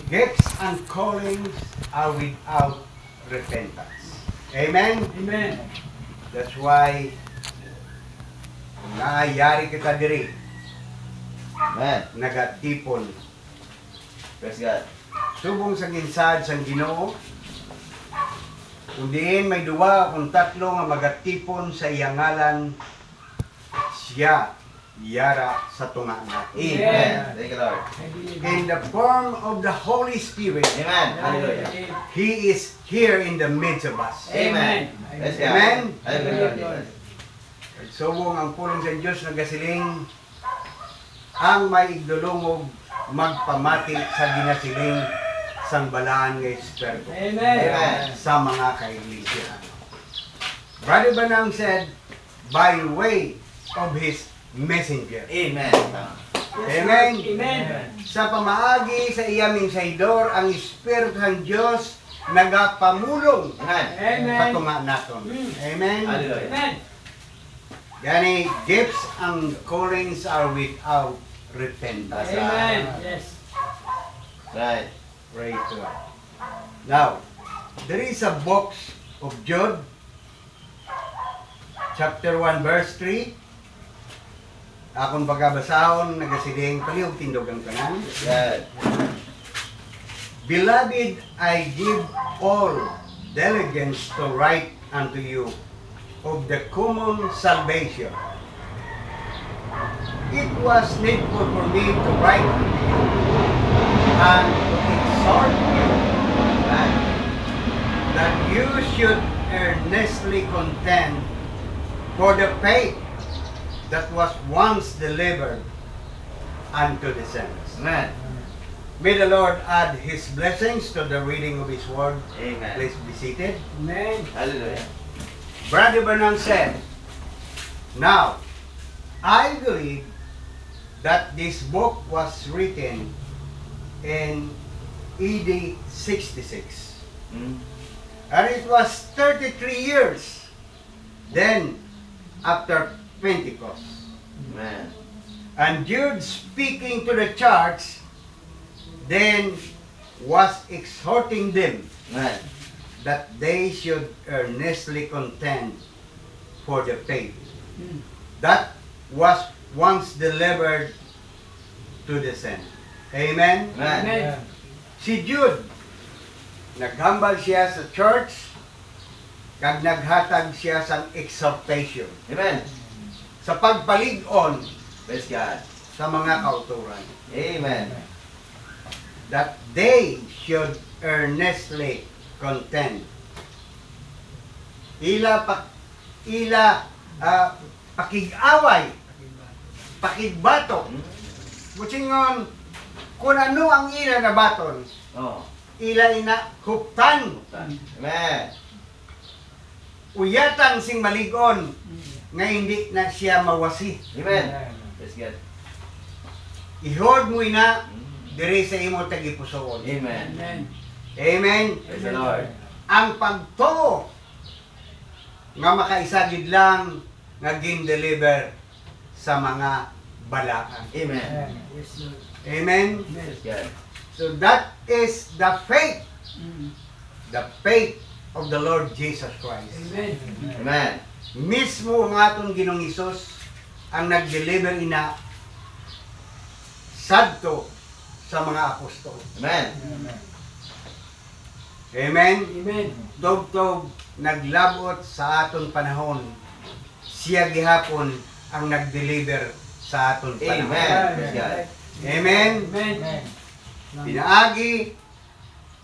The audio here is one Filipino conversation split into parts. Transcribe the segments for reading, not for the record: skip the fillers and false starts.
Gifts and callings are without repentance. Amen? Amen. That's why, kung naayari kita diri, Amen. nagatipon. Praise God. Subong sa ginsad sang Ginoo, kung diin may duwa kung tatlo nga magatipon sa iyang ngalan, siya yara sa tunga natin. Amen. Thank you, Lord. In the form of the Holy Spirit, Amen. Hallelujah. He is here in the midst of us. Amen. Praise God. Amen. Hallelujah. Subong ang pulong sa Diyos nagasiling, ang may igdulungog magpamati sa ginasiling sang balaan ng Espiritu Amen. sa mga kaiglesia. Brother Branham said, by way of his messenger. Amen. Amen. Amen. Sa pamaagi sa iyaming saydor, ang Espiritu ng Diyos nagapamulong Amen. patunga naton. Amen. Hallelujah. Amen. Gani, gifts and callings are without repentance. Amen. Yes. Right. Praise God. Now, there is a box of Jude, chapter 1, verse 3. Akong pagkabasahon, nagasiling, palihog tindog ang kanan. God. Beloved, I give all diligence to write unto you of the common salvation. It was needful for me to write unto you and to exhort you that you should earnestly contend for the faith that was once delivered unto the saints. Amen. May the Lord add His blessings to the reading of His Word. Amen. Please be seated. Amen. Hallelujah. Brother Branham said, now, I believe that this book was written in AD 66. And it was 33 years then after Pentecost. Amen. And Jude speaking to the church then was exhorting them Amen. that they should earnestly contend for the faith that was once delivered to the saints. Amen? Amen. Amen. Si Jude, naghambal siya sa church, kag naghatag siya sa exhortation, Amen. sa pagpalig-on Praise God. sa mga kauturan, Amen. that they should earnestly contend. Pakig-away, pakigbato. Butingon, kung ano ang ila na baton, Oh. ila ina huptan, Amen. uyatan sing maligon, nga hindi na siya mawasi. Amen. Praise God. Ihod mo ina, diri sa imo tagipusoon. Amen. Amen. Amen. Praise the Lord. Ang pagtuo nga makaisagid lang nga gin-deliver sa mga balaan. Amen. Yes, Lord. Amen. Praise God. So that is the faith Mm. of the Lord Jesus Christ. Amen. Amen. Mismo ang atong Ginoong Hesus ang nag-deliver ina sadto sa mga apostol. Amen. Amen. Amen. Tog-tog naglabot sa aton panahon. Siya gihapon ang nag-deliver sa aton panahon. Amen. Praise God. Amen. Amen. Pinaagi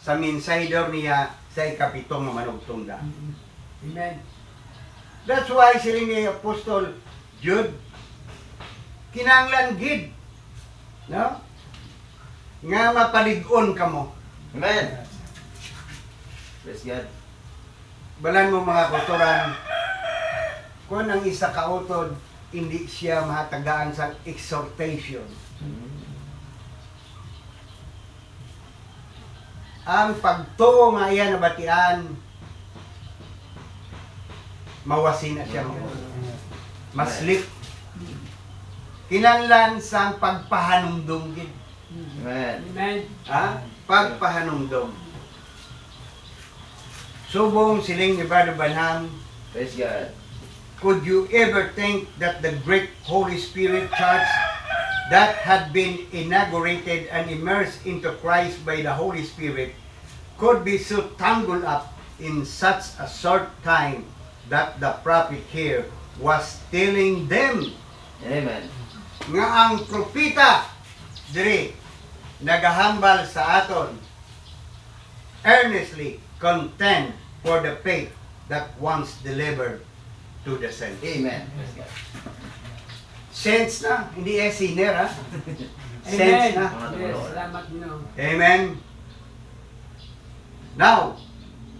sa minsayador niya sa ikapitong nga manugtungda. Amen. That's why sila ni Apostol Jude kinanglan gid, no? Nga mapalig-on kamo. Amen. Praise God. Balan mo mga kulturan, kung ang isa kautod, hindi siya mahatagaan sa exhortation. Ang pagtuo nga iya nabatian, mawasi na siya mo. Maslik. Kinanglan sa pagpahanumdum gid. Amen. Amen. Pagpahanumdom. Subong siling ni Brother Branham, Praise God. could you ever think that the great Holy Spirit Church that had been inaugurated and immersed into Christ by the Holy Spirit could be so tangled up in such a short time that the prophet here was telling them Amen. nga ang propeta diri nagahambal sa aton earnestly contend for the faith that once delivered to the saints. Amen. Praise God. Saints na, hindi sinner ha. Amen. Saints na. Yes, salamat Ginoo. Amen. Now,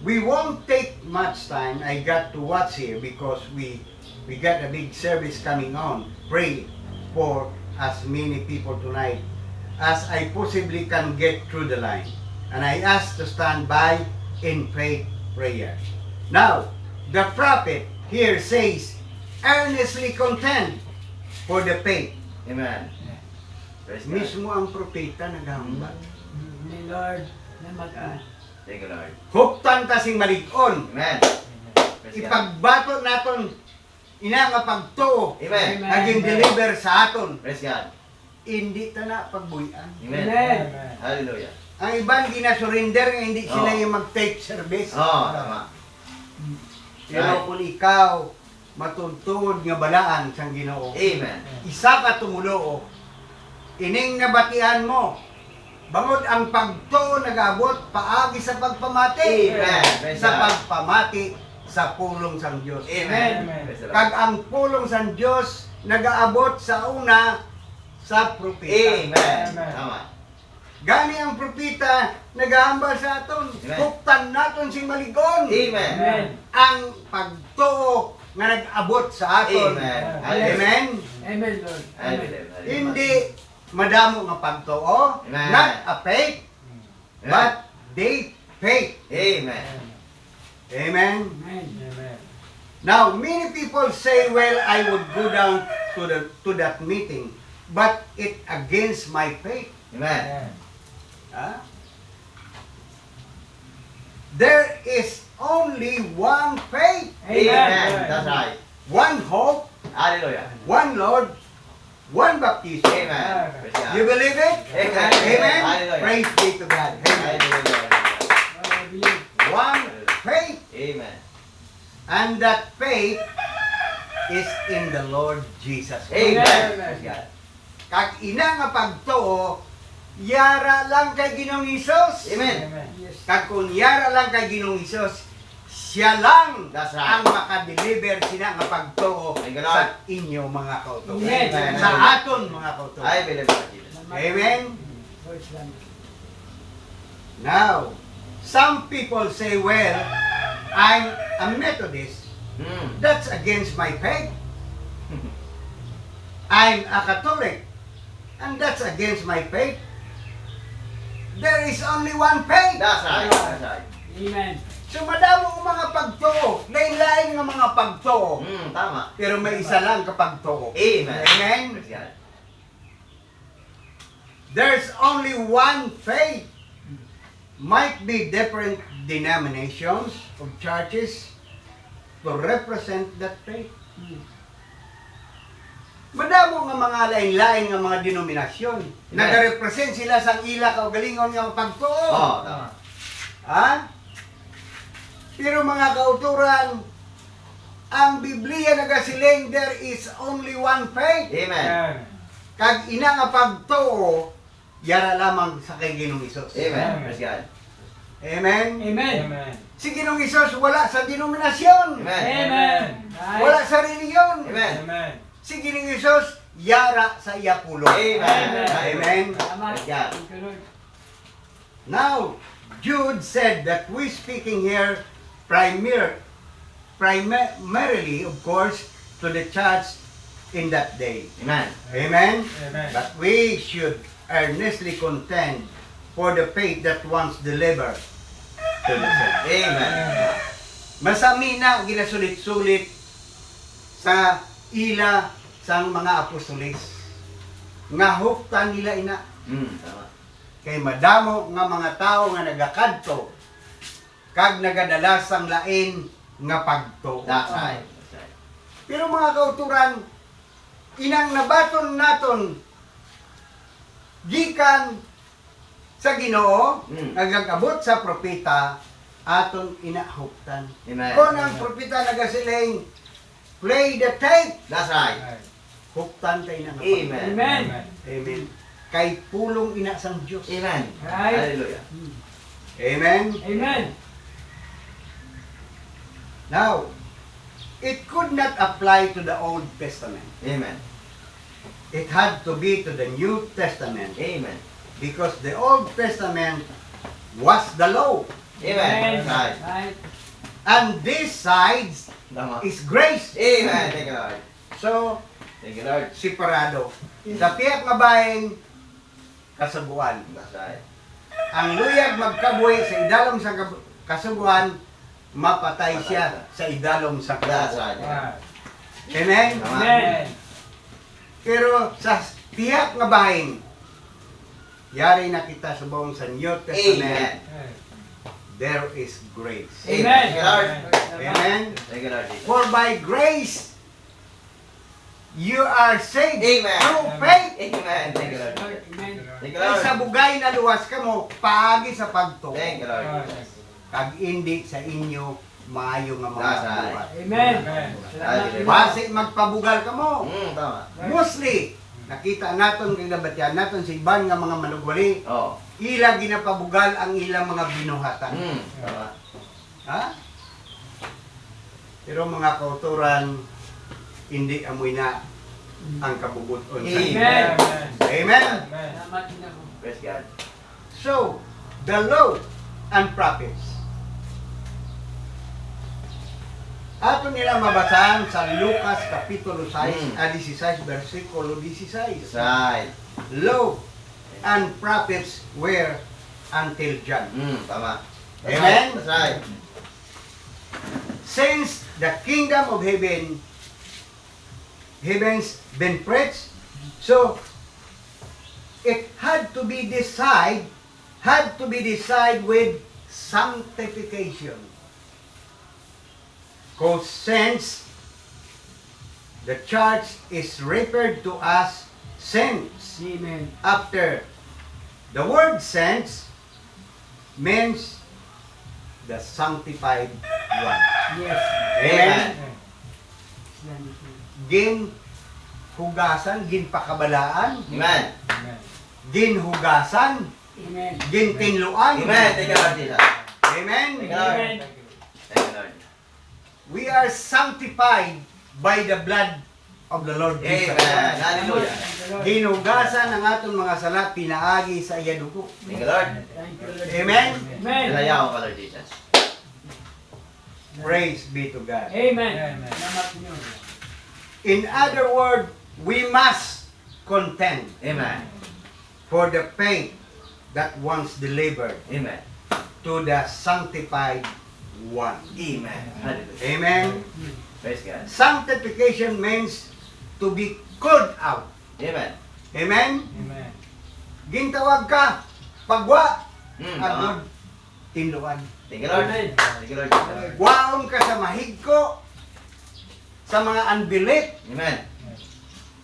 we won't take much time. I got to watch here because we got a big service coming on. Pray for as many people tonight as I possibly can get through the line. And I ask to stand by in faith prayer. Now, the prophet here says, earnestly contend for the faith. Amen. Praise God. Mismo ang propeta naghambal. Ni Lord, salamat ka. Thank you, Lord. Huptan kasing malig-on. Amen. Praise God. Ipagbato naton ina nga pagtuo Amen. naging deliver sa aton. Praise God. Hindi ta na pagbuyan. Amen. Amen. Hallelujah. Ang iban gina-surrender nga hindi sila Oh. yung mag-take service. Oh, tama. Pero Right. kung ikaw matuntun nga balaan sang Ginoo, Amen. isa ka tumulo ining nabatian mo. Bangod ang pagtuo nagabot paagi sa pagpamati. Amen. Praise Sa God. pagpamati sa pulong sang Dios. Amen. Amen. Praise the Lord. Kag ang pulong sang Dios nagaabot sa una sa propeta. Amen. Amen. Tama. Gani ang propeta nagahambal sa aton. Amen. Huktan naton sing maligon. Amen. Amen. Ang pagtuo nga nag-abot sa aton. Amen. Amen. Amen, Lord. Amen. Hallelujah. Hindi madamo nga pagtuo, Amen. not a faith, but they faith. Amen. Amen. Amen. Amen. Now, many people say, well, I would go down to that meeting, but it against my faith. Amen. Huh? There is only one faith, Amen. That's right. one hope, Hallelujah. one Lord, one baptism. Amen. Praise God. You believe it? Amen. Amen. Hallelujah. Praise be to God. Amen. Hallelujah. I believe. One faith, Amen. and that faith is in the Lord Jesus. Amen. Amen. Praise God. Kag ina nga pagtuo, yara lang kay Ginoong Hesus. Amen. Amen. Yes. Kag kung yara lang kay Ginoong Hesus, siya lang That's right. ang makadeliver sina nga pagtuo Thank you, Lord. sa inyo mga kautuo. Amen. Sa aton mga kautuo. I believe in Jesus. Salamat. Amen. Lord, salamat. Now, some people say, well, I'm a Methodist. Hmm. That's against my faith. I'm a Catholic. And that's against my faith. There is only one faith. That's right. That's right. Amen. So madamo ang mga pagtuo. Lain-lain ng mga pagtuo. Hmm. Tama. Pero may isa lang kapagtuo. Amen. Amen. Praise God. There's only one faith. Might be different denominations of churches to represent that faith. Madamo nga mga lain-lain nga mga denominasyon. Amen. Nagarepresent sila sa ila kaugalingon nga pagtuo. Oh, tama. Ha? Pero mga kauturan, ang Biblia nagasiling there is only one faith. Amen. Kag ina nga pagtuo, yara lamang sa kay Ginoong Hesus. Amen. Praise God. Amen. Amen. Amen. Si Ginoong Hesus wala sa denominasyon. Amen. Amen. Wala sa reliyon. Amen. Amen. Si Ginoong Hesus yara sa iya pulo. Amen. Amen. Salamat. Praise God. Thank you, Lord. Now, Jude said that we speaking here primarily, of course, to the church in that day. Amen. Amen. Amen. But we should earnestly contend for the faith that once delivered to the saints. Amen. Masami na ginasulit-sulit sa ila sang mga apostolis. Nga huktan nila ina. Tama. Kay madamo nga mga tao nga nagakadto kag nagadala sang lain nga pagtuo. That's right. That's right. Pero mga kauturan, inang nabaton naton gikan sa Ginoo nagagabot sa propeta aton inahuptan. Amen. Kung ang propeta nagasiling play the tape, That's right. huptan tayo na Amen. Amen. Amen. Kay pulong ina sang Dios. Amen. Right. Hallelujah. Amen. Amen. Now, it could not apply to the Old Testament. Amen. It had to be to the New Testament Amen. because the Old Testament was the law. Amen. Right. Right. And this side Tama. is grace. Amen. Thank you, Lord. So, Thank you, Lord. separado. Sa tiyak nga bahin, kasabuan. That's right. Ang luyag magkabuhi sa idalom sa kasubuan, mapatay siya sa idalom sa That's kasubuan. right. Amen? Tama. Amen. Pero sa tiyak nga bahin, yari na kita sa buong sa New Testament, Amen. there is grace. Amen. Thank you, Lord. Amen? Thank you, Lord Jesus. For by grace, you are saved Amen. through faith. Amen. Thank you, Lord. Lord, Amen. Thank you, Ay Lord. sa bugay na luwas ka mo, paagi sa pagtuo. Thank you, Lord. Kag hindi sa inyo maayo nga mga That's right. buhat. Amen. Amen. Salamat, Lord. Base magpabugal ka mo. Tama. Mostly, nakita naton kay nabatyan naton sa iban nga mga manugwali, Oh. ila ginapabugal ang ilang mga binuhatan. Tama. Ha? Pero mga kauturan, hindi amoy na ang kabubuton sa inyo. Amen. Amen? Salamat din ako. Praise God. So, the law and prophets. Ato nila mabasahan sa Lucas Kapitulo 6, 16, versikulo 16. That's right. Law and prophets were until John. Tama. That's Amen? right. That's right. Since the kingdom of heavens been preached, so it had to be decided with sanctification. Because since the church is referred to as saints, Amen. after the word saints means the sanctified one. Yes. Amen. Salamat, Lord. Gin hugasan, gin pakabalaan, Amen. gin hugasan, Amen. gin tinluan. Amen. Thank you, Lord Jesus. Amen. Thank you, Lord. Amen. Thank you, Lord. We are sanctified by the blood of the Lord Jesus. Amen. Hallelujah. Thank you, Lord. Ginugasan ang atong mga sala pinaagi sa iya dugo. Thank you, Lord. Thank you, Lord. Amen. Amen. Ilaya ko ka, Lord Jesus. Praise be to God. Amen. Salamat din ako. In other words, we must contend Amen. for the faith that once delivered Amen. to the sanctified one. Amen. Hallelujah. Amen. Praise God. Sanctification means to be called out. Amen. Amen? Gintawag ka, pagwa, Tama. agod, tinluan. Thank you, Lord. Amen. Thank you, Lord Jesus. Waon ka sa mahigko, sa mga unbelief, Amen.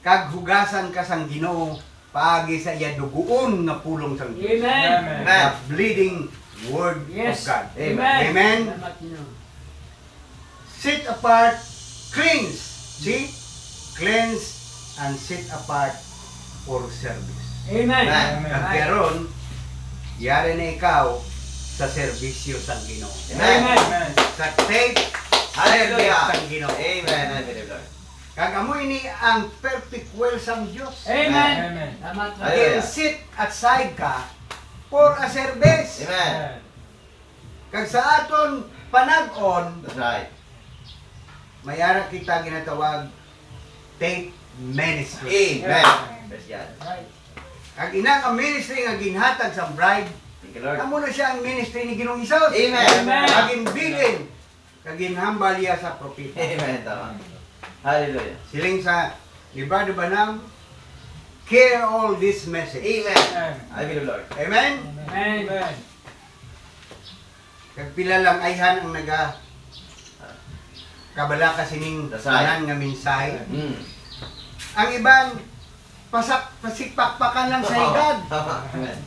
kag hugasan ka sang Ginoo paagi sa iya duguon nga pulong sang Dios. Amen. Amen. The bleeding word Yes. of God. Amen. Amen. Salamat din ako. Set apart, cleanse. See? Cleanse and set apart for service. Amen. Amen. Kag karon, yari na ikaw sa serbisyo sang Ginoo. Amen. Sa faith Hallelujah. sang Ginoo. Amen. I believe, Lord. Kag amoy ni ang perfect will sang Dios. Amen. Salamat Lord. Hallelujah. Again, sit aside ka for a service. Amen. Kag sa aton panag-on, That's right. mayara kita ginatawag faith ministry. Amen. Praise God. Right. Kag ina ang ministry nga ginhatag sa bride, Thank you, Lord. amo na siya ang ministry ni Ginoong Hesus. Amen. Kag inbilin, kag ginhambal iya sa propeta. Amen. Tama. Hallelujah. Siling sa Librado Banam, hear all this message. Amen. I believe, Lord. Amen? Amen. Amen. Kag pila lang ayhan ang kabala kasining That's right. tanan nga mensahe. Mm. Ang iban pasikpakpakan lang sa higad. Amen.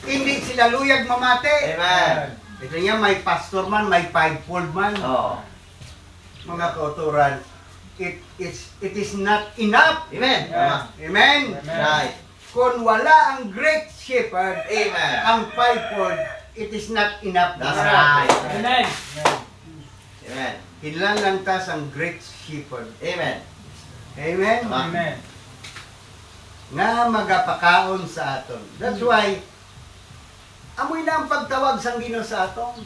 Hindi sila luyag mamate. Amen. Ito niya may pastor man, may fivefold man. Oh. Mga kauturan, it is not enough. Amen. Tama. Amen? Right. Kung wala ang great shepherd, Amen. ang fivefold, it is not enough. That's right. Amen. Amen. Kinahanglan tas ang great shepherd. Amen. Amen? Tama. Amen. Nga magapakaon sa aton. That's why, amoy na ang pagtawag sang Ginoo sa aton.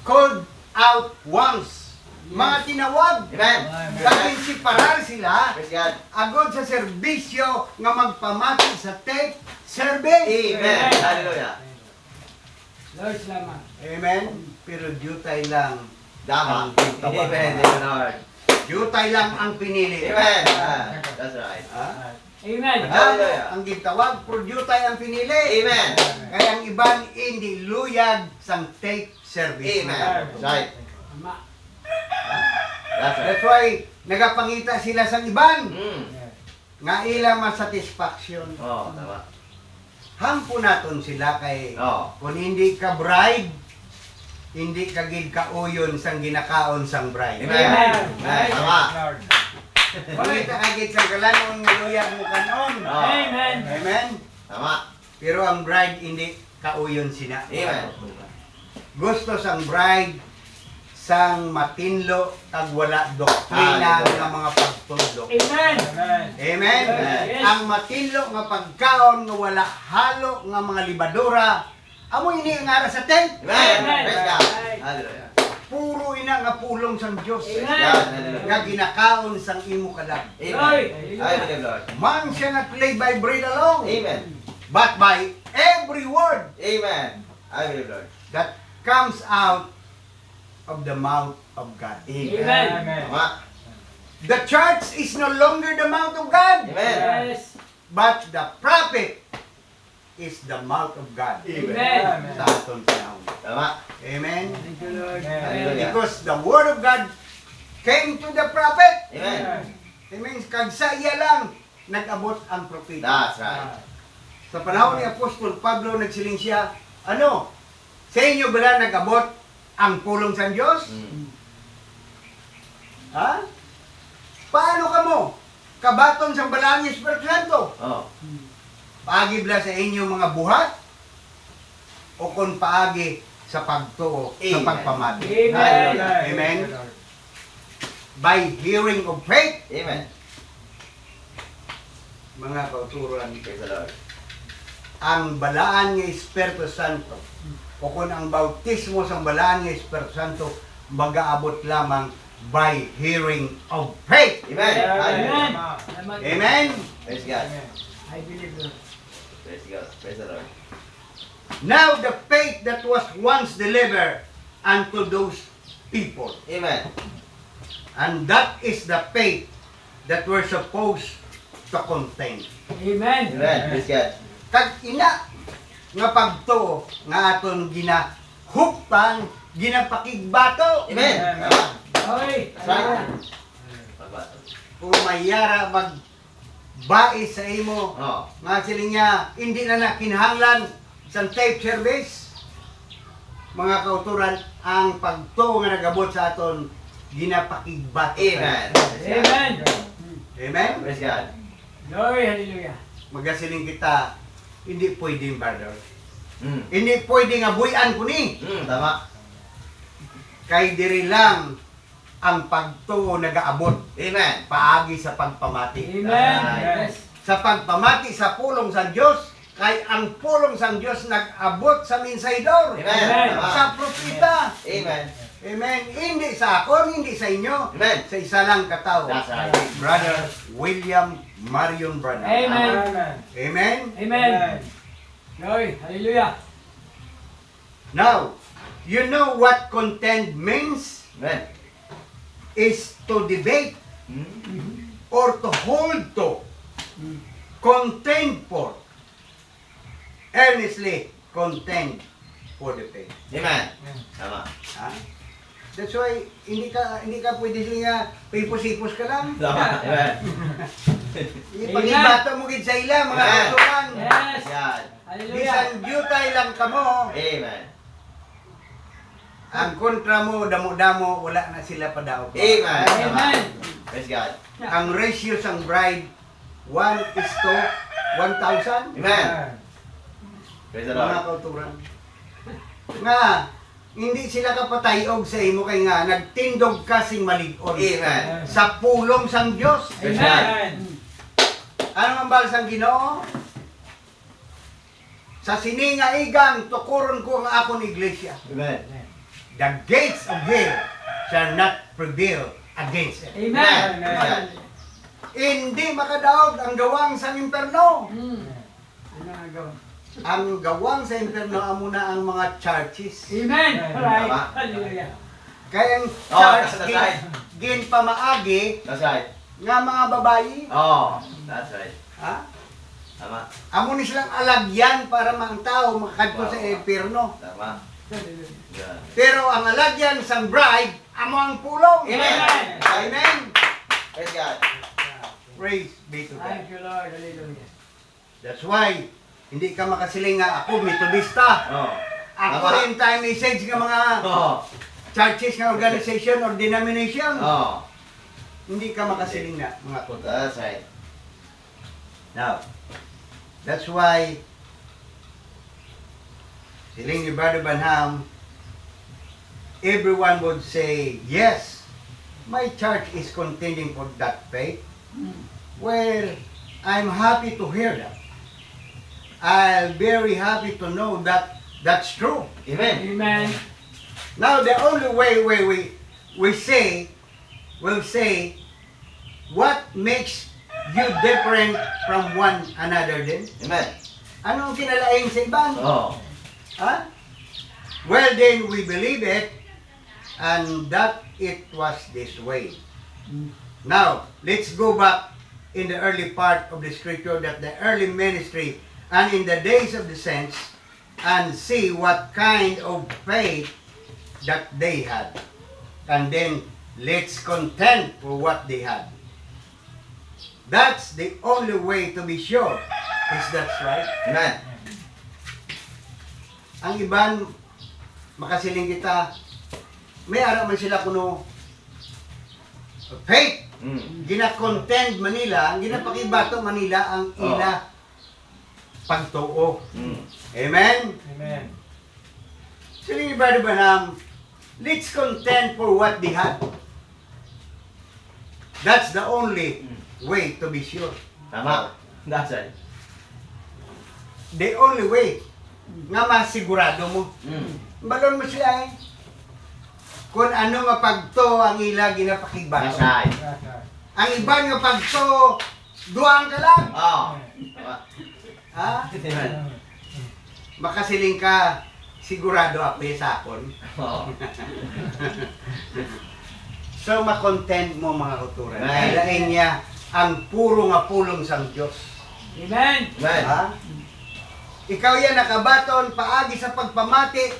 Called out once. Mga tinawag. Amen. Dahil siparar sila, Praise God. agod sa serbisyo nga magpamati sa take service. Amen. Hallelujah. Lord, salamat. Amen? Pero dutay lang. Tama. Ang tawag. Amen. Thank you, Lord. Dutay lang ang pinili. Amen. Ah, that's right. Ha? Amen. Hallelujah. Ang gitawag, pero dutay ang pinili. Amen. Kaya ang iban hindi luyag sang take service. Amen. That's right. Tama. That's right. That's why, nagapangita sila sa iban. Mm. Nga ila masatisfaction. Oh, tama. Hampo naton sila kay Oh. kung hindi ka bride, hindi ka gid kauyon sang ginakaon sang bride. Amen. Amen. Tama. Lord. Pangita ka gid sang galanon luyag mo kanon. Oh. Amen. Amen. Tama. Pero ang bride hindi kauyon sina. Amen. Gusto sang bride sang matinlo kag wala doktrina Hallelujah. nga mga pagtudlo. Amen. Amen. Amen. Yes. Ang matinlo nga pagkaon nga wala halo nga mga libadura, amo ini ang ara sa tent. Amen. Amen. Praise God. Hallelujah. Puro ina nga pulong sang Dios. Praise Amen. God. Hallelujah. Nga ginakaon sang imo kalag. Amen. I believe, Lord. Man shall not live by bread alone, Amen. but by every word Amen. I believe, Lord. that comes out of the mouth of God. Amen. Tama. The church is no longer the mouth of God, Amen. Yes. but the prophet is the mouth of God. Amen. Sa aton panahon. Tama. Amen. Thank you, Lord. Hallelujah. Because the word of God came to the prophet. Amen. Amen. Kag sa iya lang nag-abot ang propeta. That's right. Sa panahon ni Apostol Pablo nagsiling siya, ano? Sa inyo ba nag-abot ang pulong sa Diyos? Mm. Ha? Paano ka mo? Kabaton sa balaan ni Espiritu Santo. Oh. Paagi bla sa inyong mga buhat? O kung paagi sa pagtuo, sa Amen. pagpamati? Amen. Amen. By hearing of faith, Amen. mga kauturan, Praise the Lord. ang balaan ng Espiritu Santo o kung ang bautismo sa balaan ng Espiritu Santo mag-aabot lamang by hearing of faith. Amen. Hallelujah. Salamat. Amen? Praise God. I believe, Lord. Praise God. Praise the Lord. Now the faith that was once delivered unto those people. Amen. And that is the faith that we're supposed to contain. Amen. Amen. Praise God. Kag ina nga pagtuo nga aton ginahuptan, ginapakigbato. Amen. Tama. Okay. Right. Pagbato. Kung mayara magbais sa imo, Oh. nga sila niya, hindi na nakinahanglan sa tape service. Mga kauturan, ang pagtuo nga nagabot sa aton, ginapakigbato. Amen. Praise God. Amen. Amen? Praise God. Glory, hallelujah. Magasiling kita, hindi pwedeng brother. Mm. Hindi pwedeng abuyan ko ni. Tama. Kay diri lang ang pagtuo nagaabot Amen. paagi sa pagpamati. Amen. Amen. Yes. Sa pagpamati sa pulong sa Diyos, kay ang pulong sa Diyos nag-abot sa mensaydor, Amen. sa propeta. Amen. Amen. Hindi sa ako, hindi sa inyo, Amen. sa isa lang katao. That's right. Brother William Marion Branham. Amen. Amen. Amen. Glory, hallelujah. Now, you know what contend means? Amen. Is to debate Mm. or to hold to. contend for. Earnestly contend for the faith. Amen. Tama. Ha? That's why hindi ka pwede nga pipos-ipos ka lang. Tama. Amen. Ipagibata mo gid sa ila mga Amen. kautuhan. Yes. Yan. Hallelujah. Bisan jutay lang kamo. Amen. Ang kontra mo damo-damo wala na sila padaog. Amen. Tama. Amen. Praise God. Ang ratio sang bride 1:1,000. Amen. Praise the Mga Lord. kauturan. Nga hindi sila kapatayog sa imo kay nga nagtindog ka sing malig-on. Amen. Sa pulong sang Dios. Amen. Ano ang balsang Ginoo? Sa sininga igang tukuron ko ang akong iglesia. Amen. The gates of hell shall not prevail against it. Amen. Amen. Hindi makadaog ang gawang sa imperno. Ano ang gawin? Ang gawang sa imperno amo na ang mga churches. Amen. Alright. Tama. Hallelujah. Kaya ang Oh, church that's right. gin pamaagi That's right. nga mga babayi, Oh, that's right. ha? Tama. Amo ni silang alagyan para mga tao makakadto sa imperno. Tama. Hallelujah. Yan. Pero ang alagyan sang bride amo ang pulong. Amen. Amen. Praise God. Praise be to God. Thank you, Lord. Hallelujah. That's why hindi ka makasiling nga ako metodista. Oh. Ako Tama. in time message nga mga Oh. churches nga organization or denomination. Oh. Hindi ka makasiling na mga kota. That's right. Now, that's why siling ni Brother Branham, everyone would say, yes, my church is contending for that faith. Well, I'm happy to hear that. I'm very happy to know that that's true. Amen. Amen. Now, the only way we say, will say, what makes you different from one another then? Amen. Anong kinalaing sa iban? Oh. Huh? Well, then we believe it, and that it was this way. Now, let's go back in the early part of the scripture that the early ministry and in the days of the saints and see what kind of faith that they had. And then let's contend for what they had. That's the only way to be sure. Is that right? Amen. Ang iban, makasiling kita, may ara man sila kuno faith. Mm. Gina-contend Manila, ginapakibato Manila ang ila pagtuo. Mm. Amen? Amen. Sili ni Brother Branham, let's contend for what they had. That's the only way to be sure. Tama. That's right. The only way nga masigurado mo. Mm. Balon mo siya eh. Kung ano nga pagto ang ila That's ginapakibato. right. That's right. Ang iban nga pagto, duang ka lang. Oh. Tama. Ha? Amen. Makasiling ka, sigurado ape sa akon. Oh. So, makontent mo mga kuturan. Amen. Kailain niya ang puro nga pulong sang Diyos. Amen. Amen. Ha? Ikaw yan nakabaton, paagi sa pagpamati,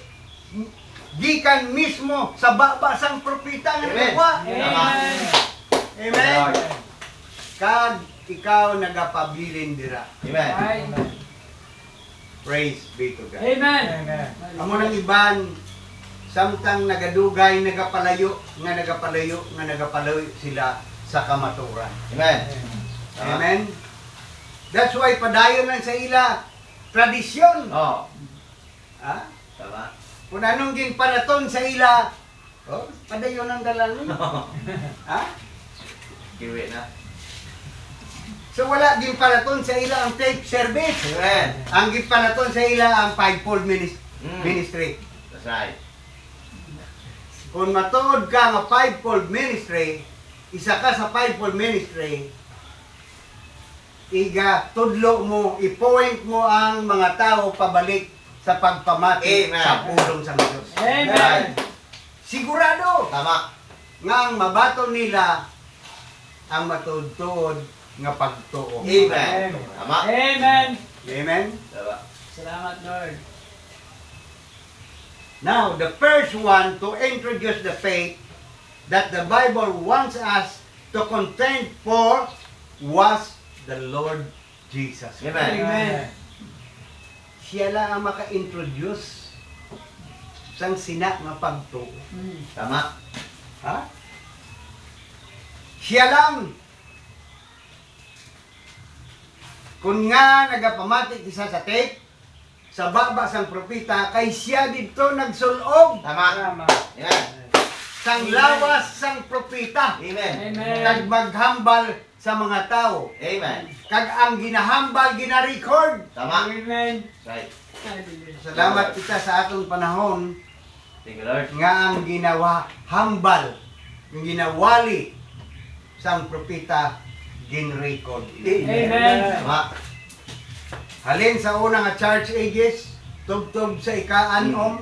gikan mismo sa baba sang propita nga Amen. nagawa. Amen. Amen. Lord. Kag ikaw nagapabilin dira. Amen. Amen. Praise be to God. Amen. Amo nang iban, samtang nagadugay, nagapalayo sila sa kamaturan. Amen. Tama. Amen? That's why padayon lang sa ila, tradisyon. Oh. Ha? Tama. Kung anong ginparaton sa ila, oh, padayon ang dalan. Ha? Kiwi na. So wala ginparaton sa ila ang tape service. Amen. Ang ginparaton sa ila ang fivefold ministry. That's right. Kung matuod ka nga fivefold ministry, isa ka sa fivefold ministry, iga, tudlo mo, i-point mo ang mga tao pabalik sa pagpamati Amen. sa pulong sa Diyos. Amen. Sigurado Tama. nga ang mabato nila ang matudtod nga pagtuo. Amen. Tama. Amen. Amen. Tama. Salamat, Lord. Now, the first one to introduce the faith that the Bible wants us to contend for was the Lord Jesus. Amen. Amen. Siya lang ang maka-introduce sang sina nga pagtuo. Tama. Ha? Siya lang. Kung nga nagapamati isa sa tape, sa baba sang propeta, kay siya dito nagsulog Tama. Tama. Amen. sang lawas sang propeta. Amen. Kag Amen. maghambal sa mga tao. Amen. Kag ang ginahambal, gina-record. Tama. Amen. Right. Hallelujah. Salamat kita sa atong panahon Thank you, Lord. nga ang ginawa hambal, ang ginawali sang propeta gin-record. Amen. Tama. Halin sa una nga church ages, tugtog sa ika-anom,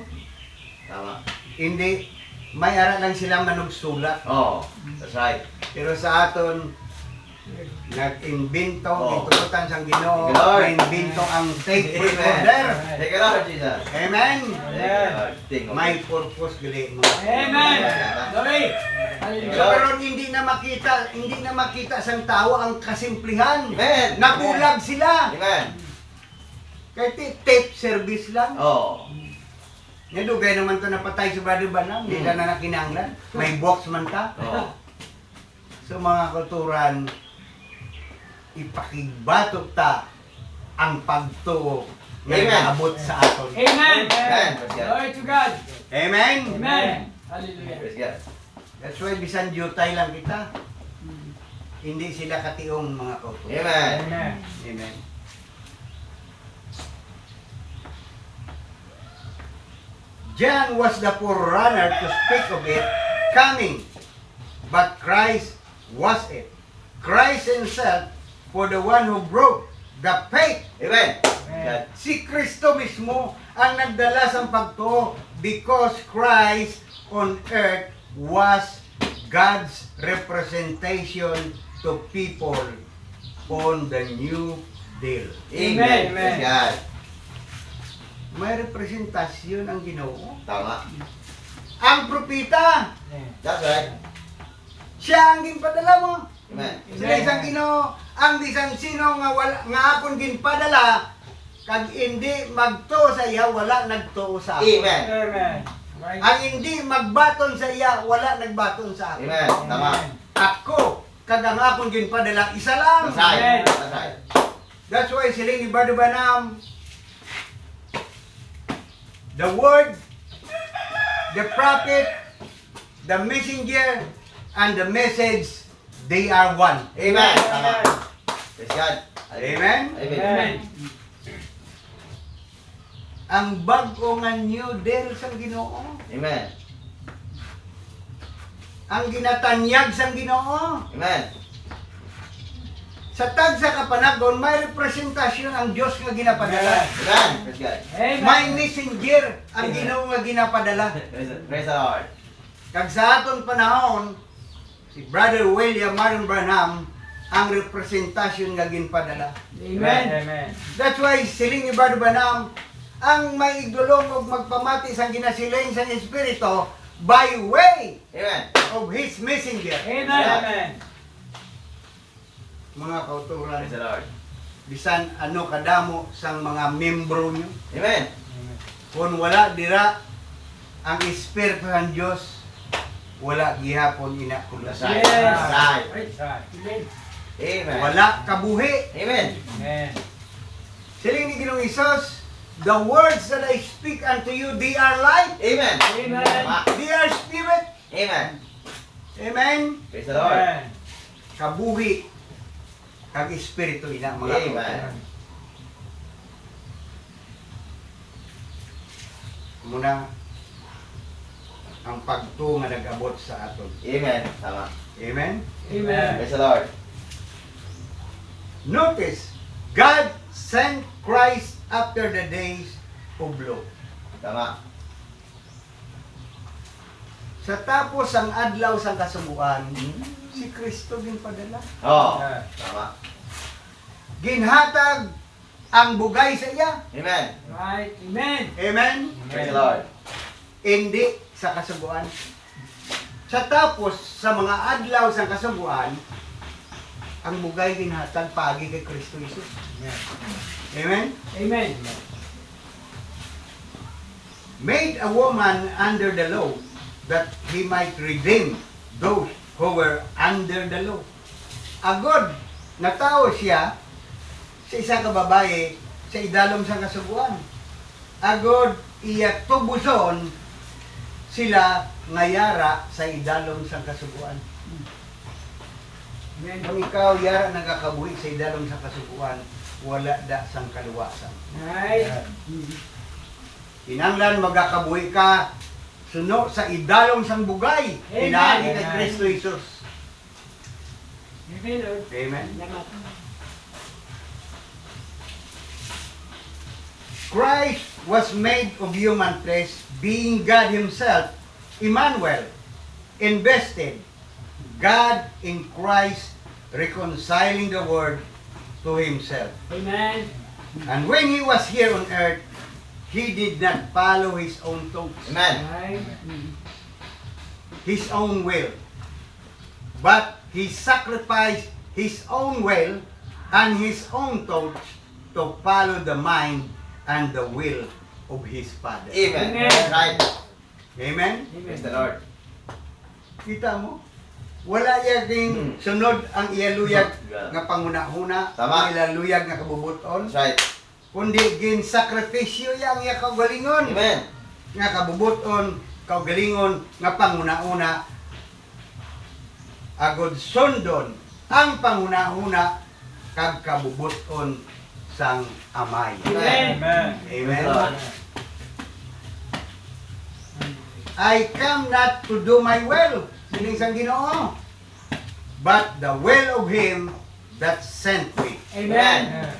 Tama. hindi may ara lang sila manugsulat. Oh, that's right. Pero sa aton nag-imbento, Oh. gitugutan sang Ginoo, Thank you, Lord. na-imbento ang tape Amen. recorder. Thank you, Lord Jesus. Amen. Thank you, Lord. Thank you. May purpose gali mo. Amen. Glory. So, Hallelujah. pero hindi na makita sang tao ang kasimplihan. Amen. Nabulag sila. Amen. Kaya tape service lang. Oh. Nadugay naman to napatay sa Brother Banam. Hindi na nakinanglan. May box man ta. Oh. So mga kulturan, ipakigbatok ta ang pagtuo nga Amen. naabot sa aton. Amen. Amen. Glory to God. Amen. Amen. Hallelujah. Praise God. That's why bisan jutay lang kita. Hindi sila kationg mga kulturan. Amen. Amen. Amen. John was the forerunner to speak of it coming, but Christ was it. Christ himself for the one who broke the faith. Amen. Amen. God. Si Kristo mismo ang nagdala sa pagtuo because Christ on earth was God's representation to people on the new deal. Amen. Amen. Praise God. May representasyon ang Ginoo. Tama. Ang propeta, That's right. siya ang ginpadala mo. Amen. Sila isang Ginoo, ang bisan sino nga wala nga akon ginpadala kag hindi magtuo sa iya wala nagtuo sa ako. Amen. Amen. Right. Ang hindi magbaton sa iya wala nagbaton sa ako. Amen. Tama. Ako kag ang akon ginpadala isa lang. That's right. That's right. That's why sila ni Brother Banam, the word, the prophet, the messenger, and the message, they are one. Amen. Tama. Praise God. Amen? Amen. Amen. Ang bago nga new deal sa Ginoo, Amen. ang ginatanyag sa Ginoo. Amen. Sa tagsa kapanagon, may representasyon ang Diyos nga ginapadala. Amen. Praise God. Amen. May messenger ang Ginoo nga ginapadala. Praise the Lord. Kag sa aton panahon, si Brother William Marion Branham ang representasyon nga ginpadala. Amen. Amen. That's why siling ni Brother Branham ang may igdulong og magpamati sa ginasiling sa Espiritu by way Amen. of his messenger. Amen. Amen. Mga kauturan, Praise the Lord. bisan ano kadamo sang mga membro nyo, Amen. kung wala dira ang Espiritu ng Diyos, wala gihapon inakulas. That's right. Yes. That's right. Right. Amen. Amen. Wala kabuhi. Amen. Amen. Siling ni Ginoong Isus, the words that I speak unto you, they are life, Amen. Amen. Tama. they are spirit. Amen. Amen. Praise the Lord. Amen. Kabuhi kag espiritu ina mga Amen. kauturan. Muna ang pagtuo nga nag-abot sa aton. Amen. Tama. Amen. Amen. Praise the Lord. Notice, God sent Christ after the days of Lot. Tama. Sa tapos ang adlaw sang kasubuan, si Kristo ginpadala. Oh. Tama. Ginhatag ang bugay sa iya. Amen. Right. Amen. Amen? Praise the Lord. Hindi sa kasubuan. Sa tapos sa mga adlaw sang kasubuan, ang bugay ginhatag pagi kay Kristo Jesus. Amen? Amen. Made a woman under the law that he might redeem those who were under the law. Agod, natao siya sa isa ka babae sa idalom sa kasubuan. Agod, iya tubuson sila ngayara sa idalom sa kasubuan. Amen. Kung ikaw yara nagakabuhi sa idalom sa kasubuan, wala da sang kaluwasan. Right. Kinanglan magakabuhi ka suno sa idalong sang bugay. Amen. Pinaagi kay Amen. Kristo Jesus. Amen, Lord. Amen. Salamat. Christ was made of human flesh, being God Himself, Emmanuel, invested, God in Christ, reconciling the world to Himself. Amen. And when He was here on earth, He did not follow His own thoughts, Amen. Right. His own will, but He sacrificed His own will and His own thoughts to follow the mind and the will of His Father. Amen. Amen. That's right. Amen? Praise Amen. the Lord. Kita mo? Wala yaking sunod ang iyaluyag nga pangunahuna, Tama. ang ilaluyag nga kabubuton, That's right. kundi gin sakripisyo yang iya kaugalingon Amen. nga kabubuton, kaugalingon nga pangunahuna, agod sundon ang pangunahuna kag kabubuton sang amay. Amen. Amen. Amen. Lord. I come not to do my will, sining sang Ginoo, but the will of Him that sent me. Amen.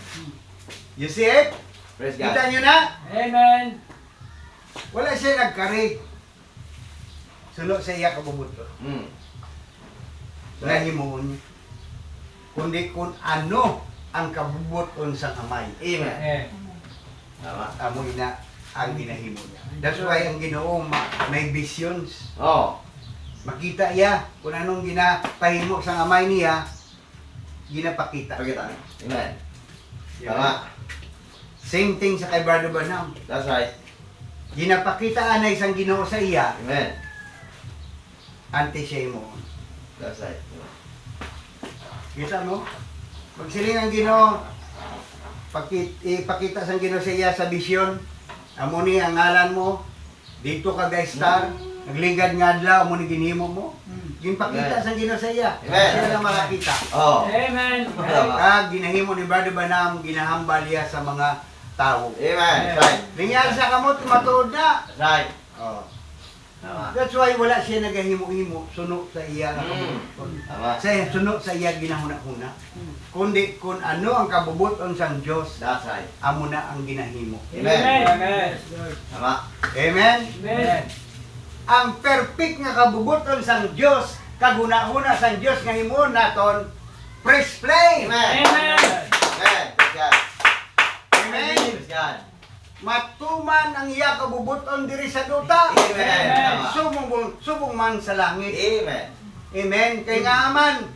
You see it? Praise Kita God. nyo na? Amen. Wala siya nagkari. Sunod sa iya kabubuto. Mm. Nahimuon niya. Kundi kung ano ang kabubuton sa amay. Amen. Amen. Tama. Amoy na ang ginahimo niya. That's why ang Ginoo may visions. Oh. Makita iya kung anong ginapahimo sa amay niya, ginapakita. Pagkita. Amen. Amen. Tama. Same thing sa kay Brother Branham. That's right. Ginapakita na isang Ginoo sa iya, Amen. ante siya mo. That's right. Kita mo? Pag siling ang Ginoo, ipakita sa Ginoo sa iya sa bisyon, amo ni ang ngalan mo, dito ka guys star, naglingad nga adlaw, amo ni ginhimo mo. Ginpakita sa Ginoo sa iya, Amen. siya lang makakita. Oh. Amen. Tama. Kag ginahimo ni Brother Branham, ginahambal niya sa mga tao. Amen. That's right. Lingyal sa kamot, matuod na. That's right. Oh. Tama. That's why wala siya nagahimo-himo, suno sa iya nga Mm. kabubuton. Tama. Sa suno sa iya ginahuna-huna. Kundi kung ano ang kabubuton sang Dios, That's right. amo na ang ginahimo. Amen. Amen. Tama. Amen. Amen. Ang perfect nga kabubuton sang Dios, kaguna-una sang Dios nga himuon naton, press play. Amen. Amen. Amen. Praise God. Amen. Praise God. Matuman ang iya kabubuton diri sa duta. Amen. Tama. Subong man sa langit. Amen. Amen. Kay nga man,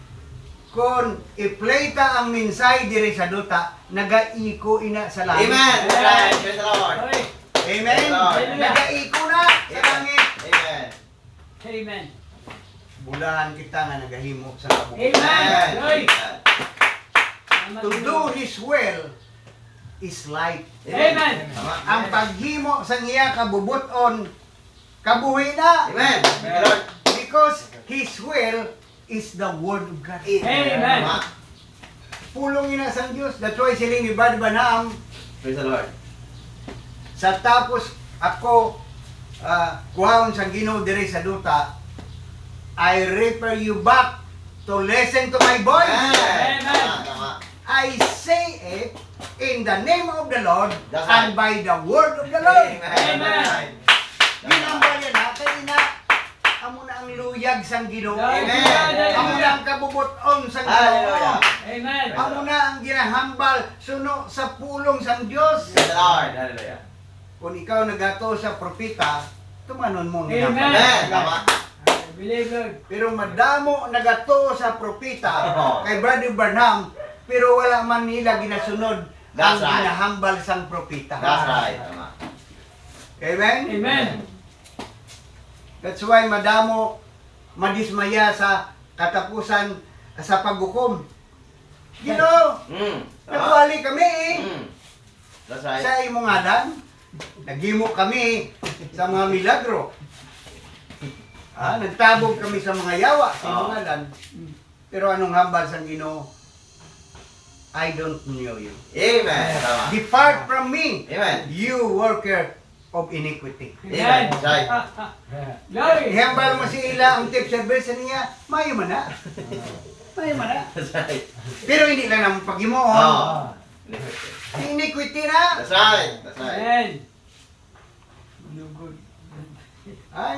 kung i-play ta ang minsay diri sa duta, nagaiko ina sa langit. Amen. That's right. Praise the Lord. Oy. Amen. Lord. Nagaiko na sa langit. Amen. Amen. Bulahan kita nga nagahimo sa kabubuton. Amen. Oy. To do His will is life. Amen. Tama. Ang paghimo sa iya kabubuton, kabuhi na. Amen. Thank you, Lord. Because His will is the Word of God. Amen. Tama. Pulong ina sa Diyos. That's why siling ni Brother Branham, Praise the Lord. sa tapos ako kuhaon sa Ginoo diri sa duta, I refer you back to listen to my voice. Amen. Amen. Tama. Tama. I say it in the name of the Lord That's and by the word of the Lord. Amen. Amen. Ginambal yan ha, kaya na amo na ang luyag sang Ginoo. Amen. Amo na ang kabubuton sang Hallelujah. Ginoo. Amen. Amo na ang ginahambal suno sa pulong sang Dios. Praise the Lord. Hallelujah. Kung ikaw nagato sa propeta, tumanon mo Amen. Amen. Tama. I believe, Lord. Pero madamo nagato sa propeta Oo. kay Brother Branham, pero wala man nila ginasunod ang That's right. ginahambal sang propeta. That's right. Tama. Amen? Amen. That's why madamo madismaya sa katapusan sa paghukom. Ginoo, Tama. nagwali kami That's right. sa imong ngalan. Naghimo kami sa mga milagro. Nagtabog kami sa mga yawa sa imong ngalan. Pero anong hambal sang Ginoo? I don't know you. Amen. Tama. Depart from me, Amen. you worker of iniquity. Amen. That's right. Glory. Ihambal mo si ila ang tip service niya, mayo man na. Mayo man na. That's right. Pero hindi lang naman paghimuon. Oh. Iniquity na. That's right. That's right. Amen. No good.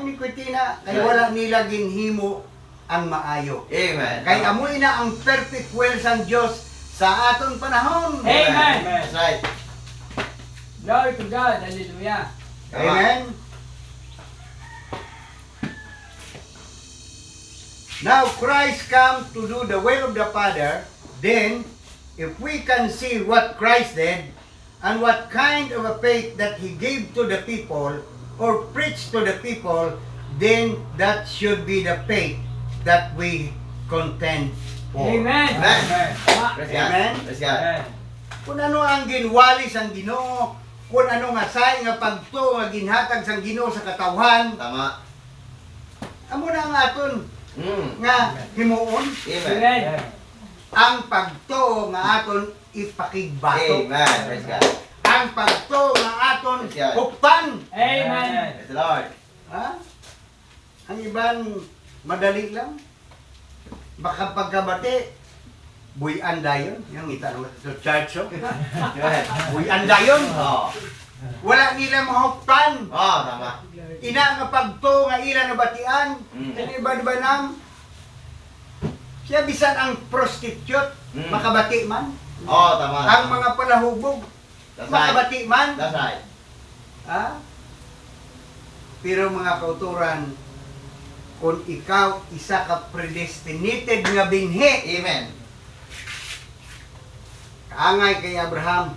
Iniquity na. Kaya wala nila ginhimo ang maayo. Amen. Kay amoy na ang perfect will sang Dios sa aton panahon. Amen. That's right. Glory to God. Hallelujah. Amen. Now Christ come to do the will of the Father. Then, if we can see what Christ did and what kind of a faith that He gave to the people or preached to the people, then that should be the faith that we contend for. Amen. Amen. Tama. Praise God. Amen. Praise God. Amen. Kung ano ang ginwali sang Ginoo, kung ano nga say nga pagto nga ginhatag sang Ginoo sa katawhan, Tama. amo na ang aton Mm. nga himuon Amen. Amen. ang pagto nga aton ipakigbato. Amen. Praise God. Ang pagto nga aton Yes, God. hukpan. Amen. Praise the Lord. Ha? Ang iban madali lang. Baka pagkabati buyan dayon, yung ita naman sa church, oh. Amen. Buyan dayon. Oh. Wala nila mahukpan. Oh, tama. Ina nga pagto nga ila nabatian, kani ba nam? Siya bisan ang prostitute, Mm. makabati man. Oh, tama. Ang mga palahubog, That's right. makabati man. That's right. Ha? Pero mga kauturan, kung ikaw isa ka predestinated nga binhi, Amen. kaangay kay Abraham,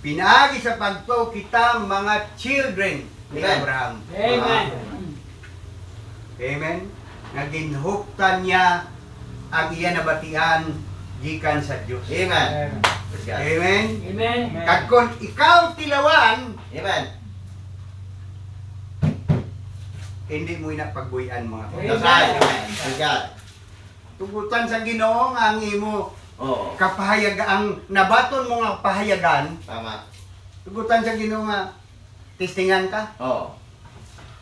pinaagi sa pagto kita mga children ni Amen. Abraham. Amen. Amen. Nga ginhuktan niya ang iya nabatian gikan sa Dios. Amen. Praise God. Amen. Amen. Kag kung ikaw tilawan, Amen. hindi mo ina pagbuyan mga Amen. That's right. Amen. Praise God. tugutan sa Ginoo nga ang imo Oh. kapahayag ang nabaton mo nga pahayagan, Tama. tugutan sa Ginoo nga testingan ka. Oh.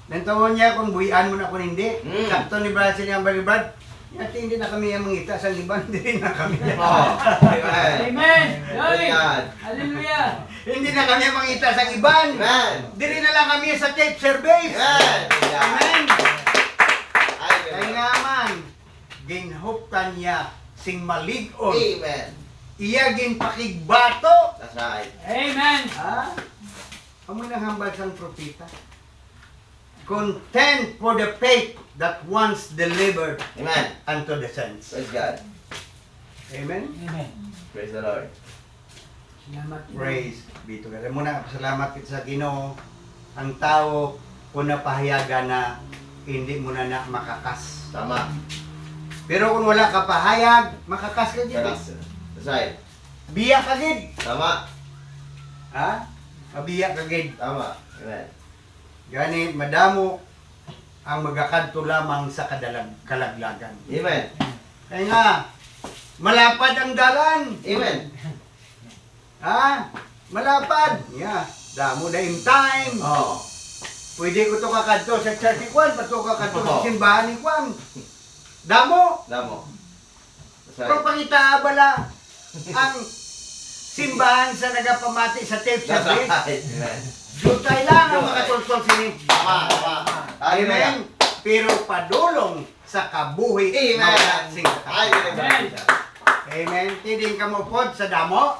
Nantawon niya kung buhian mo na kung hindi. Mm. Sakto ni Brad siya ang balibad. Yati hindi na kami ang mangita sa iban, hindi na kami. Oh. Amen. Amen. Glory. Praise God. Hallelujah. Hindi na kami ang mangita sa iban. Amen. Diri na lang kami sa tape service. Amen. Praise God. Amen. Ay, Kaya nga man, ginhuptan niya sing malig-on. Amen. Iya ginpakigbato. That's right. Amen. Ha? Amoy nang hambal sang propeta. Contend for the faith that once delivered Amen. unto the saints. Praise God. Amen. Amen. Praise the Lord. Salamat. Praise be to God. Muna, salamat kita sa Ginoo. Ang tao, kung napahayagan na, hindi mo na makakas. Tama. Pero kung wala ka pahayag, makakas ka dyan. That's right. Biya ka gid. Tama. Ha? Mabiya ka gid. Tama. Amen. Gani, madamo ang magakadto lamang sa kalaglagan. Amen. Kaya nga, malapad ang dalan. Amen. Ha? Malapad. Yeah. Damo na in time. Oh. Pwede ko to kakadto sa church ni Juan, pato kakadto sa Oo. simbahan ni Juan. Damo. Damo. That's Pero right. pangita bala ang simbahan sa nagapamati sa tape That's service. right. Amen. Jutay lang ang makatultol sini. Tama. Tama. Amen. Pero padulong sa kabuhi. Amen. mawala sing Ay, katapos. pinagdagdagan. Amen. Tiding ka mo pod sa damo,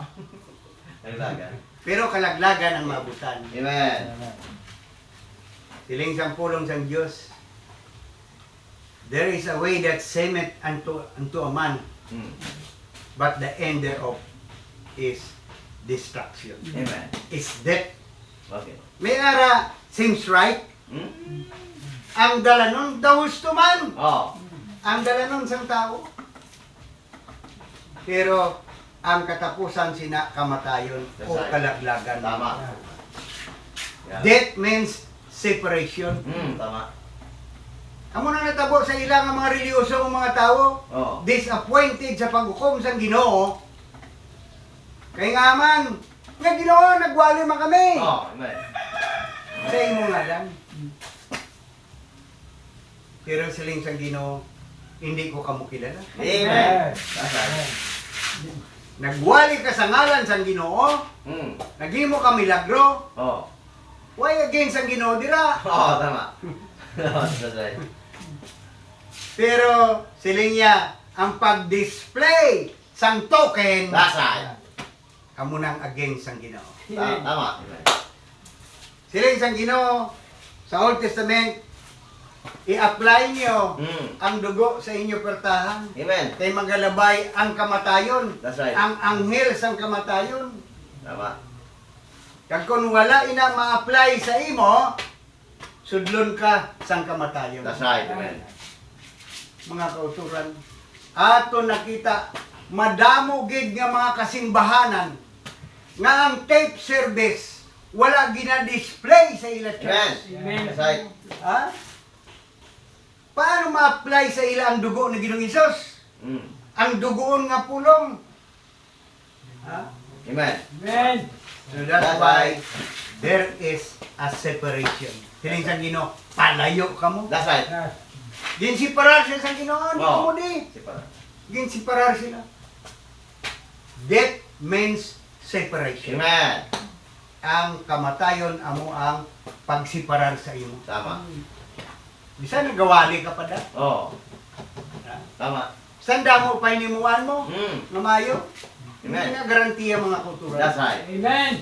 Nagdagan. pero kalaglagan ang mabutan. Amen. Siling sampulong sang Diyos. There is a way that seemeth unto a man, Mm. but the end thereof is destruction. Amen. Is death. Okay. May ara seems right. Mm? Ang dala nun, the gusto man. Oh. Ang dala nun sang tao. Pero ang katapusan sina kamatayon o That's right. kalaglagan. Tama. Yeah. Death means separation. Tama. Amo na natabo sa ilang mga reliyosong mga tao, Oh. disappointed sa paghukom sa Ginoo. Kay nga man, nga Ginoo nagwali man kami. Oh. Amen. Sa imo nga lang. Pero siling sa Ginoo, hindi ko kamo kilala. Amen. That's right. Nagwali ka sa ngalan sa Ginoo, Mm. nagimo ka milagro, Oh. why against ang Ginoo dira? Oh, tama. That's right. Pero siling niya, ang pag-display sang token, That's right. kamo nang against ang Ginoo. Tama. Amen. Siling sang Ginoo sa Old Testament, i-apply niyo Mm. ang dugo sa inyo pertahan. Amen. Kay magalabay ang kamatayon. That's right. Ang anghel sang kamatayon. Tama. Kag kung wala ina ma-apply sa imo, sudlon ka sang kamatayon. That's right. Amen. Mga kauturan, ato nakita madamo gid nga mga kasimbahanan nga ang tape service wala gina-display sa ila Amen. church. That's right. Ha? Paano ma-apply sa ila ang dugo ni Ginoong Hesus? Mm. Ang dugoon nga pulong. Ha? Amen. Amen. So that's why there is a separation. Hiling sa Ginoo, palayo ka mo. That's right. Ginsiparar siya sa Ginoo, di Oh. mo di. Sipa. Ginsiparar sila. Death means separation. Amen. Ang kamatayon amo ang pagsiparar sa imo. Tama. Bisan nagawali ka pa da. Oh. Ha? Tama. Sanda mo pa inimuan mo, Mm. nga mayo. Amen. Hindi na garantiya mga kultura. That's right. Amen.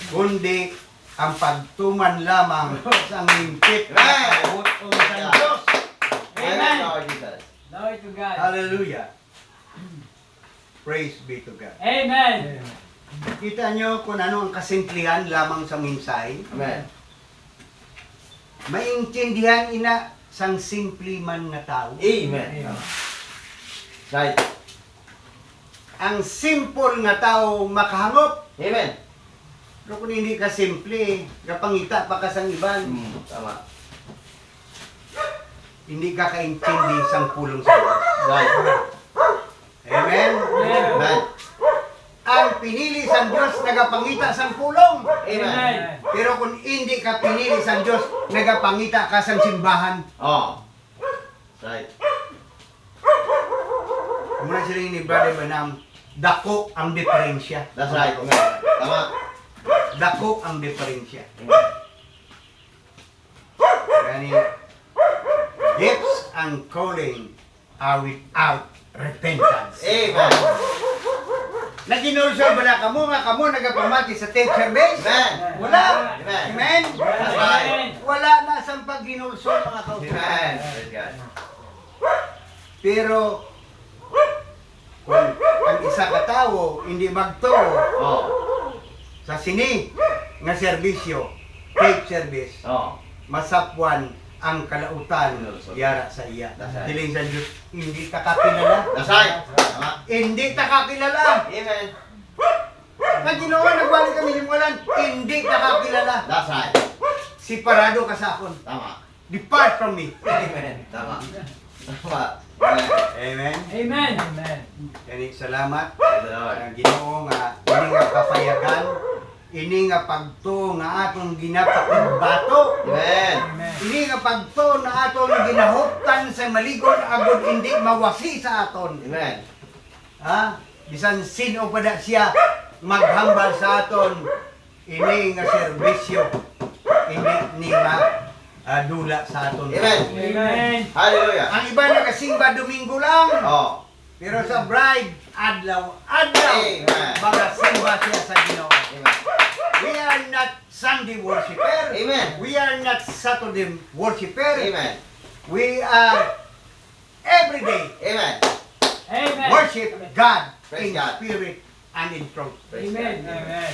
Kundi ang pagtuman lamang sa ngintip Amen. na kabuton sa Diyos. Amen. Lord Jesus. Glory to God. Hallelujah. Praise be to God. Amen. Kita nyo kung ano ang kasimplihan lamang sa mensahe. Amen. Maintindihan ina sang simple man nga tao. Amen. Right. Ang simple nga tao makahangop. Amen. Pero kung hindi ka simple, kapangita pa ka sang iban, Mm. Tama. hindi ka kaintindi sang pulong sa Diyos. Right. Amen? Amen. Ang pinili sang Diyos, nagapangita sang pulong. Amen. Pero kung hindi ka pinili sang Diyos, nagapangita ka sang simbahan. Oh. Right. Muna sila ni Brother Banam, dako ang diferensya. That's right. Amen. Tama. Dako ang diferensya. Amen. Yani, gifts and calling are without repentance. Amen. Naginulsol ba na kamo nga kamo nagapamati sa tape service? Amen. Wala. Amen. Amen? That's right. Wala na sa pagginulsol mga Amen. kautulan. Praise God. Pero, kung ang isa ka tao hindi magtuo Oh. sa sini nga serbisyo, tape service, Oh. masapwan ang kalautan yara sa iya. That's right. Diling sa Diyos, hindi ka kakilala. That's right. Tama. Hindi ka kakilala. Amen. Nga ginawa, nagbalik kami himulan, hindi ka kakilala. That's right. Siparado ka sa akon. Tama. Depart from me. Amen. Tama. Tama. Amen. Amen. Amen. Amen. Kani salamat. Praise the Lord. Ang Ginoo nga ini nga kapayagan, ini nga pagtuo nga atong ginapakibato. Amen. Ini nga pagtuo na atong ginahuptan sa maligon agud hindi mawasi sa aton. Amen. Ha? Bisan sino pa da siya maghambal sa aton ini nga serbisyo. Hindi ni dula sa aton. Amen. Amen. Hallelujah. Ang iba nagasimba Domingo lang. Oh. Pero sa bride, adlaw, Amen. magasimba siya sa Ginoo. Amen. We are not Sunday worshiper. Amen. We are not Saturday worshiper. Amen. We are everyday Amen. Amen. worship God Praise in God. spirit and in truth. Praise Amen. God. Amen.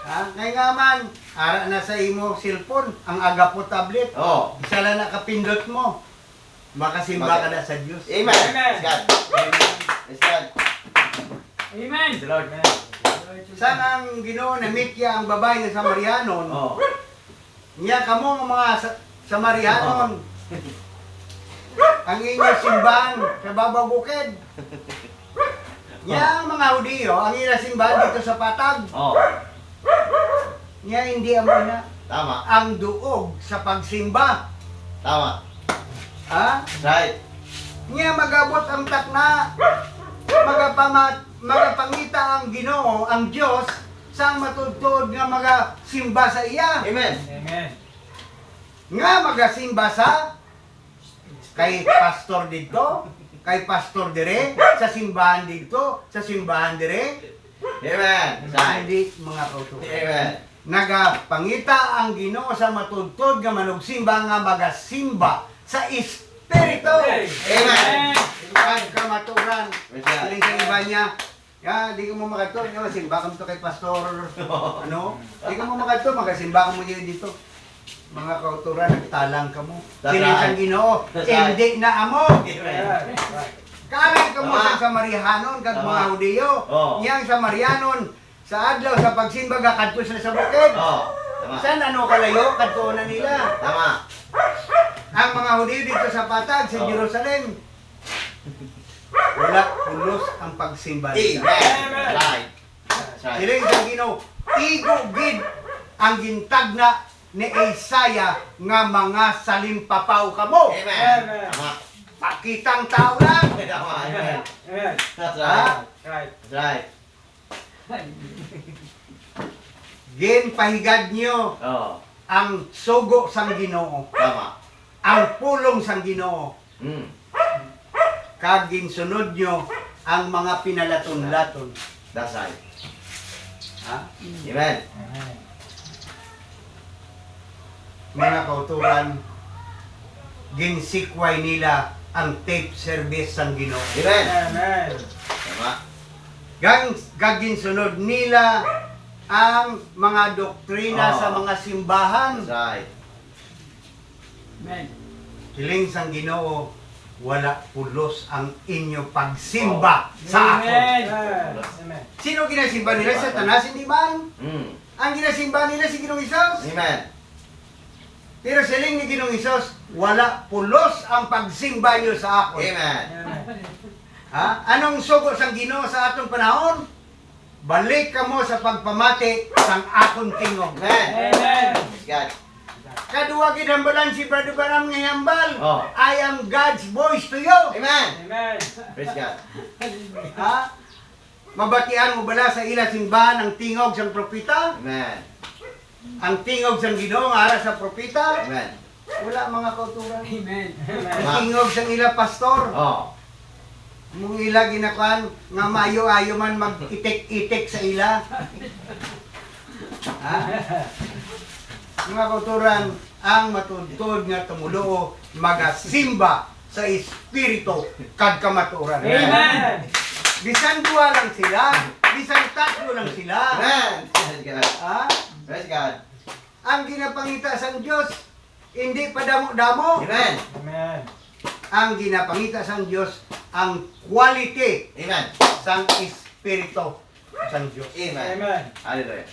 Ha? Ngay nga man, ara na sa imo cellphone, ang agapo tablet. Oh. Isa lang nakapindot mo. Makasimba ka na sa Diyos. Amen. Amen. Praise God. Praise God. Amen. Praise the Lord. Saan ang Ginoo na mitya ang babae ng Samarianon? Oh. Niya kamo ang mga Samarianon. Ang inyong simbahan sa babaw bukid. Niya ang mga Hudiyo, ang inyong simbahan dito sa Patag. Oh. Niya hindi amo na Tama. ang duog sa pagsimba. Tama. Ha? Right. Niya magabot ang takna. Magapangita ang Ginoo, ang Dios sa matudtod nga magasimba sa iya. Amen. Amen. Nga magasimba sa kay pastor dito, kay pastor dire, sa simbahan dito, sa simbahan dire, Amen. Right. hindi mga kautuhan. Amen. Nagapangita ang Ginoo sa matudtod nga manugsimba nga magasimba sa Espiritu. Amen. Kag kamaturan. Praise God. Siling sa iba niya, di ko mo makatulog, simba ka mo to kay pastor, ano? Di ko mo makatulog, magasimba ka mo dito. Mga kauturan, nagtalang ka mo. That's Siling sa right. Ginoo, That's right. hindi na amo. Amen. Kanan ka mo Tama. sa Samarihanon, kag Tama. mga Hudiyo. Oh. Niyang Samarihanon, sa adlaw, sa pagsimba, kadto sila sa bukid. Oh. Tama. Saan ano kalayo, kadto na nila. Tama. Ang mga Hudiyo dito sa Patag, sa Oh. Jerusalem, wala pulos ang pagsimba nila. Amen. Right. That's right. Siling sa Ginoo, igugid ang gintagna ni Isaiah nga mga salimpapaw kamo. Amen. Tama. Pakitang tao lang. Tama. Amen. Amen. That's Ha? right. Right. That's right. Ginpahigad niyo Oh. ang sugo sang Ginoo, Tama. ang pulong sang Ginoo. Mm. Kag ginsunod nyo ang mga pinalaton-laton. That's right. Ha? Amen. Amen. Mga kauturan, ginsikway nila ang tape service sang Ginoo. Amen. Amen. Tama. Gaginsunod nila ang mga doktrina Oh. sa mga simbahan. That's right. Amen. Hiling sang Ginoo, wala pulos ang inyo pagsimba sa ako. Amen. Amen. Sino ginasimba nila? Satanas, hindi man. Mm. Ang ginasimba nila si Ginoong Isos. Amen. Pero siling ni Ginoong Isos, wala pulos ang pagsimba niyo sa ako. Amen. Amen. Ha? Anong sugo sang Ginoo sa atong panahon? Balik ka mo sa pagpamati sang akong tingog. Amen. Amen. Praise God. Kaduwa gid hambalan si Brother Baram nga hambal. Oh. I am God's voice to you. Amen. Amen. Praise God. Ha? Mabatian mo bala sa ila simbahan ang tingog sang propeta? Amen. Ang tingog sang Ginoo nga ara sa propeta? Amen. Wala mga kauturan. Amen. Ang tingog sang ila pastor. Oh. Mong ila ginakuan nga maayo-ayo man mag-itik-itik sa ila. Ha? Mga kauturan, ang matudtod nga tumuloo magasimba sa espiritu kag kamaturan. Amen. Bisan duwa lang sila, bisan tatlo lang sila. Amen. Praise God. Ha? Praise God. Ang ginapangita sa Diyos, hindi pa damo-damo. Amen. Amen. Ang ginapangita sa Diyos, ang quality Amen. sang espiritu sa Diyos. Amen. Amen. Hallelujah.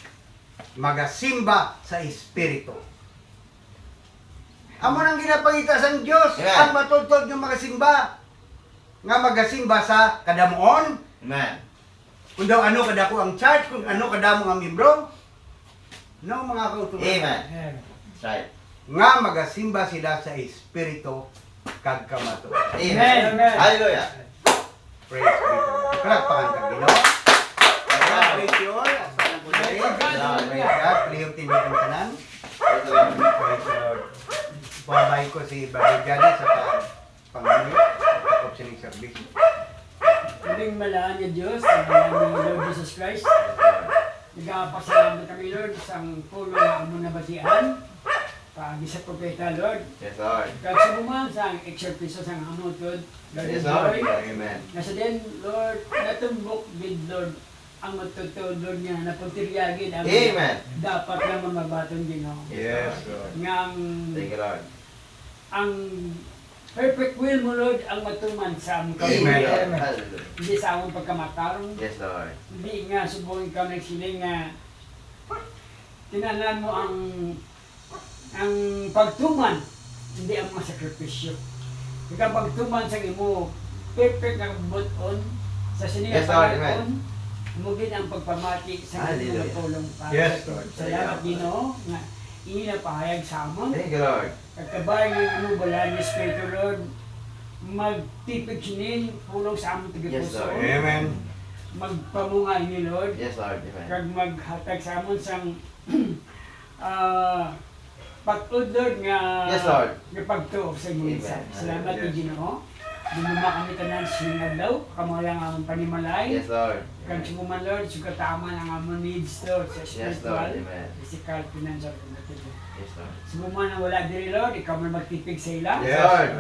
Magasimba sa espiritu. Amo nang ginapangita sa Diyos, Amen. ang matudtod ng magasimba. Nga magasimba sa kadamuon, Amen. kung daw ano kadako ang church, kung ano kadamo ang membro. No, mga kautulan. Amen. Amen. That's right. Nga magasimba sila sa espiritu kag kamaturan. Amen. Amen. Hallelujah. Praise be to God. Palakpakan kag Ginoo. Praise you all. Asalan po dali. God. Praise God. Praise God. Plihog tindig ang tanan. Praise the Lord. Praise the Lord. Babay ko si Brother Johnny sa panginoon. Takot siya ng service. Muling malaan niya Diyos, sa ngalan ni Lord Jesus Christ. Nagpapasalamat kami, Lord, sa pulong na amo nabatian. Pagi sa propeta, Lord. Yes, Lord. Kagsubuman sa ekserpiso sa amo, Lord. Lord, Yes, Lord. enjoy. Amen. Nasa din, Lord, natumbok with Lord ang matutod, Lord niya, na pagtiryagin ang Amen. dapat naman mabaton din ako. Yes, Lord. Nga Thank you, Lord. ang perfect will mo, Lord, ang matuman sa among Amen. kabuhayan. Hallelujah. Hindi sa among pagkamatarong. Yes, Lord. Hindi nga subong ikaw nagsiling nga tinanan mo ang pagtuman, hindi ang mga sakripisyo. Ikaw pagtuman sa imo, perfect na buton sa Yes, Lord. sinigapangon, mugin ang pagpamati sa imo Hallelujah. nga pulong para Yes, sa Lord. salamat Ginoo nga inapahayag sa amon. Thank you, Lord. Pagkabay ng ano bala ni Espiritu Lord, magtipid sinin, pulong sa among Yes, tigipuso. Lord. Amen. Magpamungay ni Lord. Yes, Lord. Amen. Kag maghatag sa amon sang pag-ud Lord nga Yes, Lord. nga pagtuo sa imong Amen. isa. Salamat Yes. ni Ginoo. Dinuma kami tanan sinag daw, kamo lang ang panimalay. Yes, Lord. Kag sumuman Lord, sugataman ang among needs Lord sa Yes, spiritual, Lord. Amen. physical, financial, and material. Yes, Lord. Sumuman na wala diri Lord, ikaw man magtipig sa ila. Yes, Lord.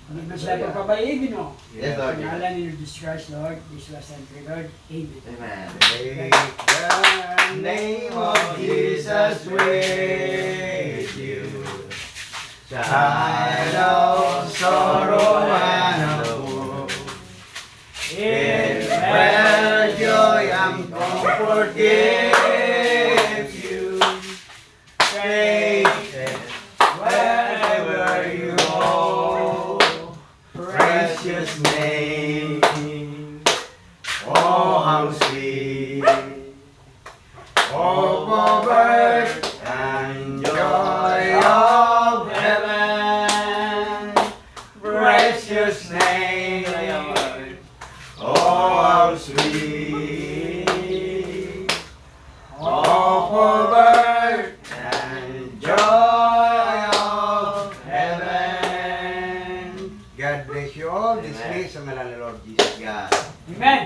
Hindi mo sila pagpabayay Ginoo. Yes, Sa Lord. ngalan ni Jesus Christ Lord, this was and pray Lord. Amen. Amen. Take the name of Jesus with you. Child of sorrow and of woe. In where joy and comfort gives you. Take it wherever you go. Precious name. Oh, how sweet. Oh, birth and joy of heaven. Precious name. Oh, how sweet. Oh, birth and joy of heaven. God bless you all. Dismiss ang ngalan ni Lord Jesus. God. Amen.